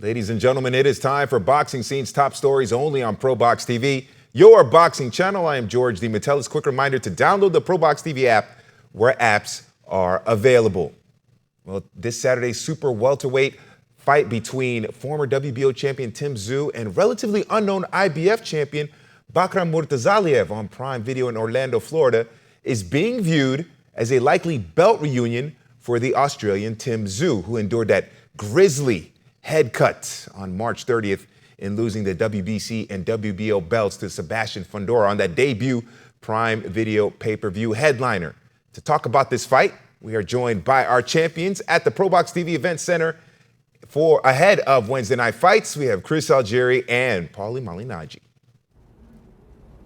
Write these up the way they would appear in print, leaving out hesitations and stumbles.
Ladies and gentlemen, it is time for Boxing Scene's top stories only on ProBox TV, your boxing channel. I am George D. Metellus. Quick reminder to download the ProBox TV app where apps are available. Well, this Saturday's super welterweight fight between former WBO champion Tim Tszyu and relatively unknown IBF champion Bakhram Murtazaliev on Prime Video in Orlando, Florida, is being viewed as a likely belt reunion for the Australian Tim Tszyu, who endured that grisly head cut on March 30th in losing the WBC and WBO belts to Sebastian Fundora on that debut Prime Video pay-per-view headliner. To talk about this fight, we are joined by our champions at the ProBox TV Event Center for ahead of Wednesday night fights. We have Chris Algieri and Paulie Malignaggi.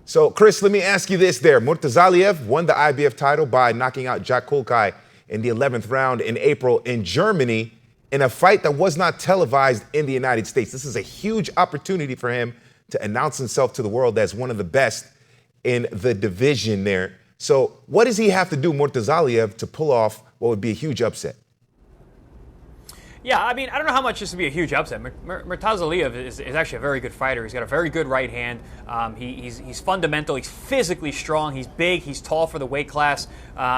So, Chris, let me ask you this there. Murtazaliev won the IBF title by knocking out Jack Kulkai in the 11th round in April in Germany in a fight that was not televised in the United States. This is a huge opportunity for him to announce himself to the world as one of the best in the division there. So what does he have to do, Murtazaliev, to pull off what would be a huge upset? Yeah, I mean, I don't know how much this would be a huge upset. Murtazaliev is actually a very good fighter. He's got a very good right hand. He's fundamental. He's physically strong. He's big. He's tall for the weight class.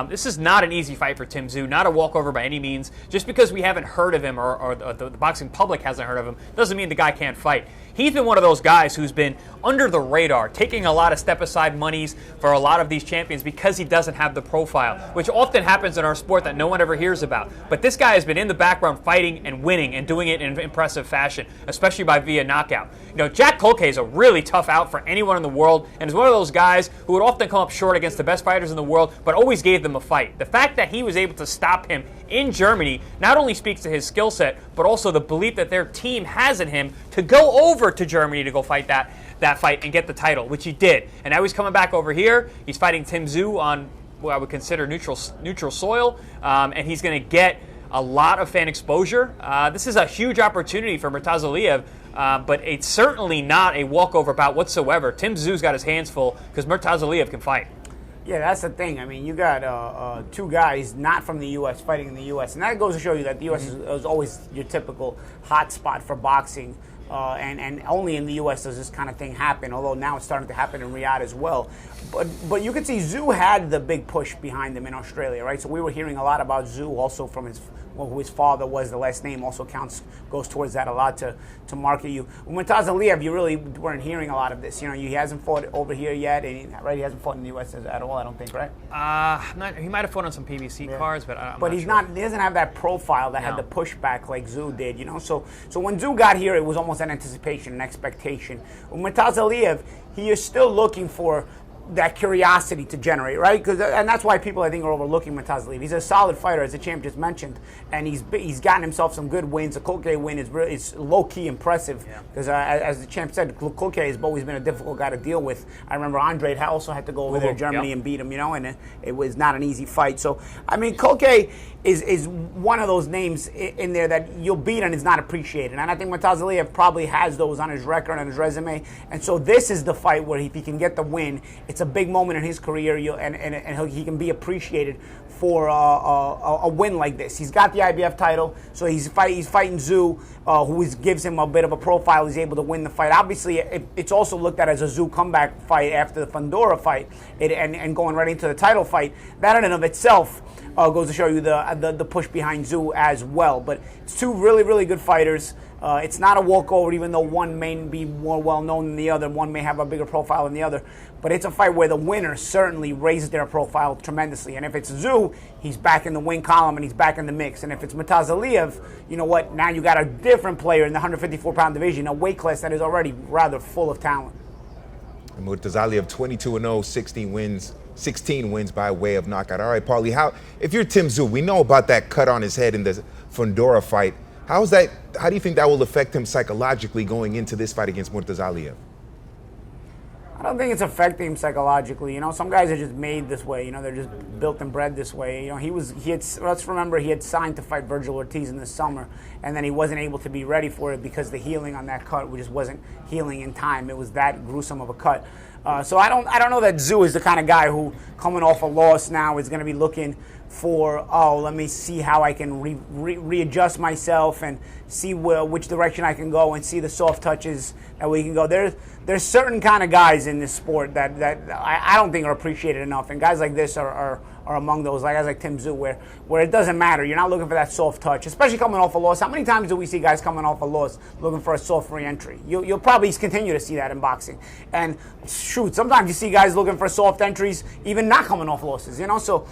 This is not an easy fight for Tim Tszyu, not a walkover by any means. Just because we haven't heard of him or the boxing public hasn't heard of him doesn't mean the guy can't fight. He's been one of those guys who's been under the radar, taking a lot of step-aside monies for a lot of these champions because he doesn't have the profile, which often happens in our sport that no one ever hears about. But this guy has been in the background fighting and winning and doing it in impressive fashion, especially by via knockout. You know, Jack Kulkai is a really tough out for anyone in the world and is one of those guys who would often come up short against the best fighters in the world, but always gave them a fight. The fact that he was able to stop him in Germany not only speaks to his skill set, but also the belief that their team has in him to go over to Germany to go fight that fight and get the title, which he did. And now he's coming back over here. He's fighting Tim Tszyu on what I would consider neutral soil, and he's going to get a lot of fan exposure. This is a huge opportunity for Murtazaliev, but it's certainly not a walkover bout whatsoever. Tim Tszyu's got his hands full because Murtazaliev can fight. Yeah, that's the thing. I mean, you got two guys not from the U.S. fighting in the U.S., and that goes to show you that the U.S. is always your typical hot spot for boxing, and only in the U.S. does this kind of thing happen, although now it's starting to happen in Riyadh as well. But you can see Tszyu had the big push behind him in Australia, right? So we were hearing a lot about Tszyu also from who his father was. The last name also goes towards that a lot to market you. With Murtazaliev, you really weren't hearing a lot of this. You know, he hasn't fought over here yet, and he hasn't fought in the U.S. at all, I don't think, right? He might have fought on some PBC cards, but I'm but not he's sure. not. He doesn't have that profile that had the pushback like Tszyu did. You know, so when Tszyu got here, it was almost an anticipation, an expectation. With Murtazaliev, he is still looking for that curiosity to generate, right? And that's why people, I think, are overlooking Murtazaliev. He's a solid fighter, as the champ just mentioned, and he's gotten himself some good wins. The Kulkai win is low-key impressive because, as the champ said, Kulkai has always been a difficult guy to deal with. I remember Andre also had to go over there to Germany and beat him, you know, and it was not an easy fight. So, I mean, Kulkai is one of those names in there that you'll beat and is not appreciated. And I think Murtazaliev probably has those on his record and his resume. And so this is the fight where if he can get the win, it's a big moment in his career, and he can be appreciated for a win like this. He's got the IBF title, so he's fighting Tszyu, who gives him a bit of a profile. He's able to win the fight. Obviously, it's also looked at as a Tszyu comeback fight after the Fundora fight, and going right into the title fight. That in and of itself goes to show you the push behind Tszyu as well. But it's two really, really good fighters. It's not a walkover, even though one may be more well-known than the other. One may have a bigger profile than the other. But it's a fight where the winner certainly raises their profile tremendously. And if it's Tszyu, he's back in the win column and he's back in the mix. And if it's Murtazaliev, you know what? Now you got a different player in the 154-pound division, a weight class that is already rather full of talent. And Murtazaliev 22-0, 16 wins by way of knockout. All right, Paulie, if you're Tim Tszyu, we know about that cut on his head in the Fundora fight. How do you think that will affect him psychologically going into this fight against Murtazaliev? I don't think it's affecting him psychologically. You know, some guys are just made this way. You know, they're just built and bred this way. You know, let's remember he had signed to fight Virgil Ortiz in the summer, and then he wasn't able to be ready for it because the healing on that cut just wasn't healing in time. It was that gruesome of a cut. So I don't know that Tszyu is the kind of guy who, coming off a loss now, is going to be looking for, oh, let me see how I can readjust myself and see which direction I can go and see the soft touches that we can go. There's certain kind of guys in this sport that I don't think are appreciated enough, and guys like this are among those, like guys like Tim Tszyu, where it doesn't matter. You're not looking for that soft touch, especially coming off a loss. How many times do we see guys coming off a loss looking for a soft re-entry? You'll probably continue to see that in boxing. And shoot, sometimes you see guys looking for soft entries, even not coming off losses. You know, so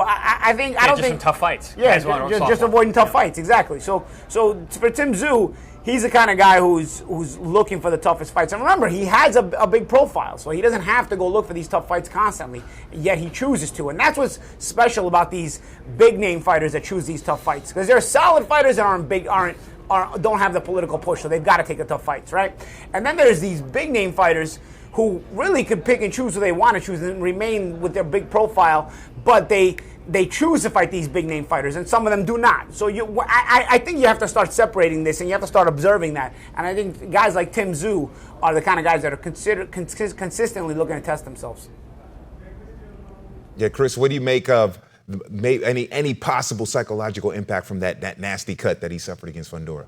I think I don't think some tough fights. Yeah, just avoiding tough fights, exactly. So for Tim Tszyu, he's the kind of guy who's looking for the toughest fights. And remember, he has a big profile, so he doesn't have to go look for these tough fights constantly, yet he chooses to. And that's what's special about these big-name fighters that choose these tough fights. Because there are solid fighters that don't have the political push, so they've got to take the tough fights, right? And then there's these big-name fighters who really could pick and choose who they want to choose and remain with their big profile, but they choose to fight these big-name fighters, and some of them do not. So I think you have to start separating this, and you have to start observing that. And I think guys like Tim Tszyu are the kind of guys that are consistently looking to test themselves. Yeah, Chris, what do you make of any possible psychological impact from that nasty cut that he suffered against Fundora?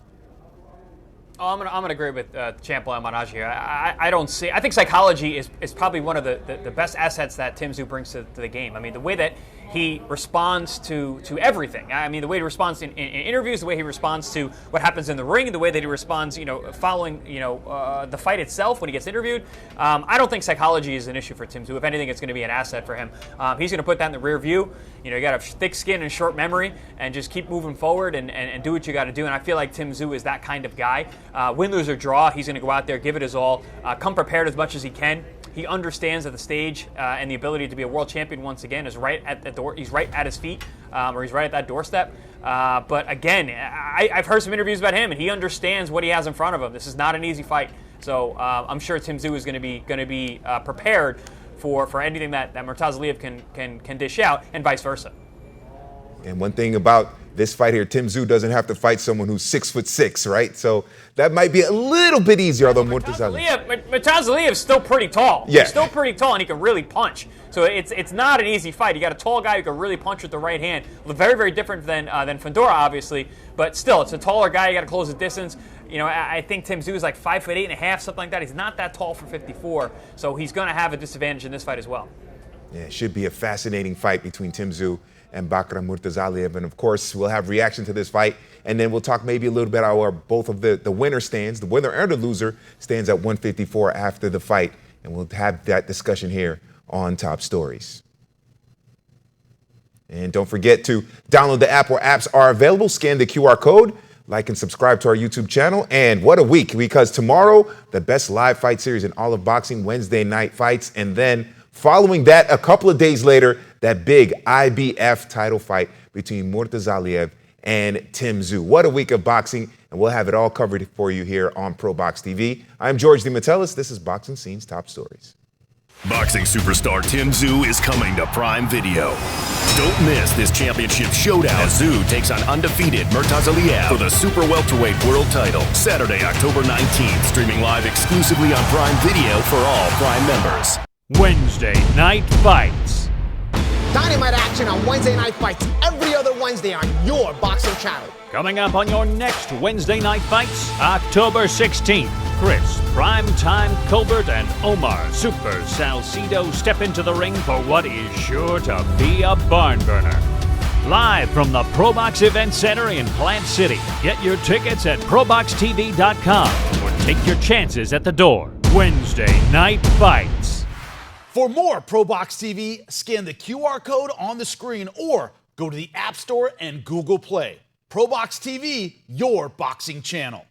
Oh, I'm gonna agree with Champ Manaj here. I don't see. I think psychology is probably one of the best assets that Tim Tszyu brings to the game. I mean, the way that he responds to everything. I mean, the way he responds in interviews, the way he responds to what happens in the ring, the way that he responds, following, the fight itself when he gets interviewed. I don't think psychology is an issue for Tim Tszyu. If anything, it's going to be an asset for him. He's going to put that in the rear view. You got a thick skin and short memory, and just keep moving forward and do what you got to do. And I feel like Tim Tszyu is that kind of guy. Win, lose, or draw, he's going to go out there, give it his all, come prepared as much as he can. He understands that the stage and the ability to be a world champion once again is right at the door. He's right at his feet, or he's right at that doorstep. But again, I've heard some interviews about him, and he understands what he has in front of him. This is not an easy fight, so I'm sure Tim Tszyu is going to be prepared for anything that Murtazaliev can dish out, and vice versa. And one thing about this fight here, Tim Tszyu doesn't have to fight someone who's 6'6", right? So that might be a little bit easier, although Murtazaliev is still pretty tall. Yeah. He's still pretty tall, and he can really punch. So it's not an easy fight. You got a tall guy who can really punch with the right hand. Very, very different than Fundora, obviously. But still, it's a taller guy. You got to close the distance. I think Tim Tszyu is like 5'8.5", something like that. He's not that tall for 54, so he's going to have a disadvantage in this fight as well. Yeah, it should be a fascinating fight between Tim Tszyu and Bakhram Murtazaliev. And of course, we'll have reaction to this fight, and then we'll talk maybe a little bit about where both of the winner stands, the winner and the loser stands at 154 after the fight, and we'll have that discussion here on Top Stories. And don't forget to download the app where apps are available, scan the QR code, like and subscribe to our YouTube channel. And what a week, because tomorrow, the best live fight series in all of boxing, Wednesday night fights, and then following that, a couple of days later, that big IBF title fight between Murtazaliev and Tim Tszyu. What a week of boxing, and we'll have it all covered for you here on ProBox TV. I'm George DeMatteis. This is Boxing Scene's Top Stories. Boxing superstar Tim Tszyu is coming to Prime Video. Don't miss this championship showdown as Tszyu takes on undefeated Murtazaliev for the super welterweight world title. Saturday, October 19th, streaming live exclusively on Prime Video for all Prime members. Wednesday Night Fights. Dynamite action on Wednesday Night Fights every other Wednesday on your boxing channel. Coming up on your next Wednesday Night Fights, October 16th. Chris, Primetime Colbert, and Omar Super Salcido step into the ring for what is sure to be a barn burner. Live from the ProBox Event Center in Plant City. Get your tickets at ProBoxTV.com or take your chances at the door. Wednesday Night Fights. For more ProBox TV, scan the QR code on the screen or go to the App Store and Google Play. ProBox TV, your boxing channel.